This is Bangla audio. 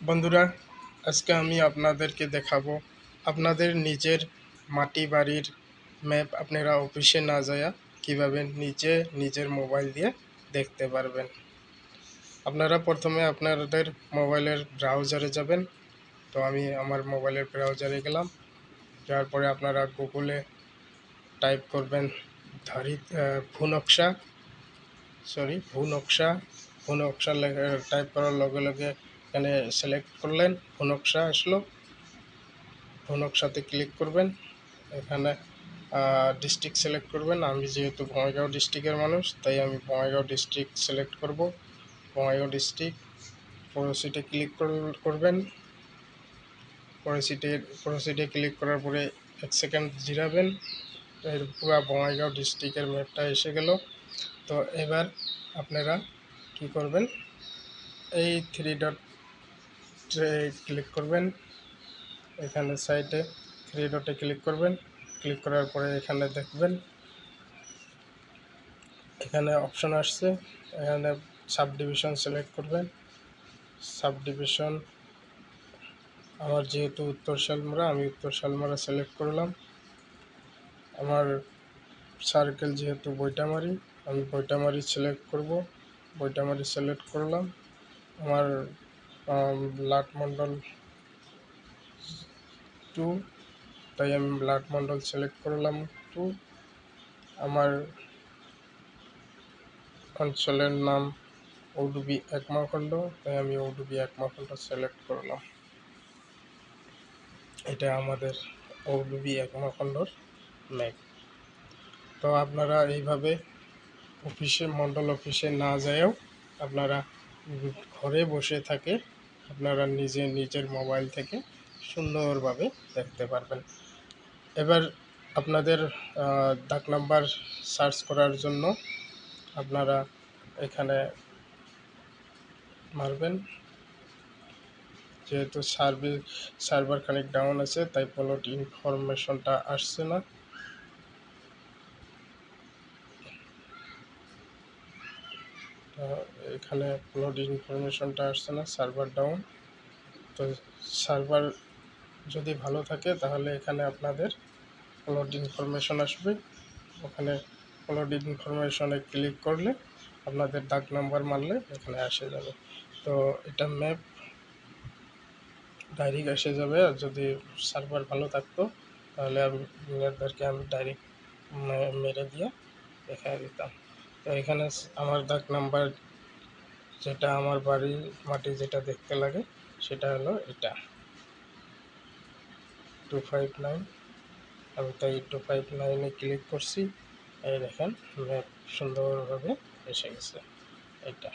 বন্ধুরা, আজকে আমি আপনাদেরকে দেখাবো আপনাদের নিজের মাটি বাড়ির ম্যাপ আপনারা অফিসে না যায়া কিভাবে নিজের মোবাইল দিয়ে দেখতে পারবেন। আপনারা প্রথমে আপনাদের মোবাইলের ব্রাউজারে যাবেন। তো আমি আমার মোবাইলের ব্রাউজারে গেলাম। যাওয়ার পরে আপনারা গুগলে টাইপ করবেন ভূনকশা ভূনকশা টাইপ করার লগে লগে এখানে সিলেক্ট করলেন, ভূনকশা আসলো। ভূনকশাতে ক্লিক করবেন। এখানে ডিস্ট্রিক্ট সিলেক্ট করবেন। আমি যেহেতু বঙ্গাইগাঁও ডিস্ট্রিক্টের মানুষ, তাই আমি বঙ্গাইগাঁও ডিস্ট্রিক্ট সিলেক্ট করব। বঙ্গাইগাঁও ডিস্ট্রিক্ট প্রসিডে ক্লিক করবেন। প্রসিডে ক্লিক করার পরে 1 সেকেন্ড জিরাবেন। এর পুরো বঙ্গাইগাঁও ডিস্ট্রিক্টের ম্যাপটা এসে গেল। তো এবার আপনারা কি করবেন, এই 3 ডটে ক্লিক করবেন। এখানে সাইডে 3 ডটে ক্লিক করবেন। ক্লিক করার পরে এখানে দেখবেন, এখানে অপশন আসছে। এখানে সাব ডিভিশন সিলেক্ট করবেন। সাব ডিভিশন আমার যেহেতু উত্তর শালমারা, আমি উত্তর শালমারা সিলেক্ট করলাম। আমার সার্কেল যেহেতু বৈটামারি, আমি বৈটামারি সিলেক্ট করব। বৈটামারি সিলেক্ট করলাম। আমার ব্লাড মন্ডল 2, তাই আমি ব্লাড মন্ডল সিলেক্ট করলাম 2। আমার অঞ্চলের নাম ঔডুবি একমাখণ্ড, তাই আমি ঔডুবি একমাখণ্ড সিলেক্ট করলাম। এটা আমাদের ঔডুবি একমাখণ্ডর ম্যাপ। তো আপনারা এইভাবে মণ্ডল অফিসে না যায়ও আপনারা ঘরে বসে থাকে আপনারা নিজের মোবাইল থেকে সুন্দরভাবে দেখতে পারবেন। এবার আপনাদের ডাক নাম্বার সার্চ করার জন্য আপনারা এখানে মারবেন। যেহেতু সার্ভার খানিক ডাউন আছে, তাই প্লট ইনফরমেশনটা আসছে না। এখানে প্লট ইনফরমেশনটা আসছে না, সার্ভার ডাউন। তো সার্ভার যদি ভালো থাকে তাহলে এখানে আপনাদের প্লট ইনফরমেশন আসবে। ওখানে প্লট ইনফরমেশনে ক্লিক করলে আপনাদের ডাক নাম্বার মারলে এখানে এসে যাবে। তো এটা ম্যাপ ডাইরেক্ট এসে যাবে। আর যদি সার্ভার ভালো থাকতো তাহলে আপনাদেরকে আমি ডাইরেক্ট মেরে দিয়ে দেখাই দিতাম। তো এখানে আমার ডাক নাম্বার যেটা আমার বাড়ির মাটি যেটা দেখতে লাগে সেটা হলো এটা 259। আমি তাই 259-এ ক্লিক করছি। এই দেখেন ম্যাপ সুন্দরভাবে এসে গেছে এটা।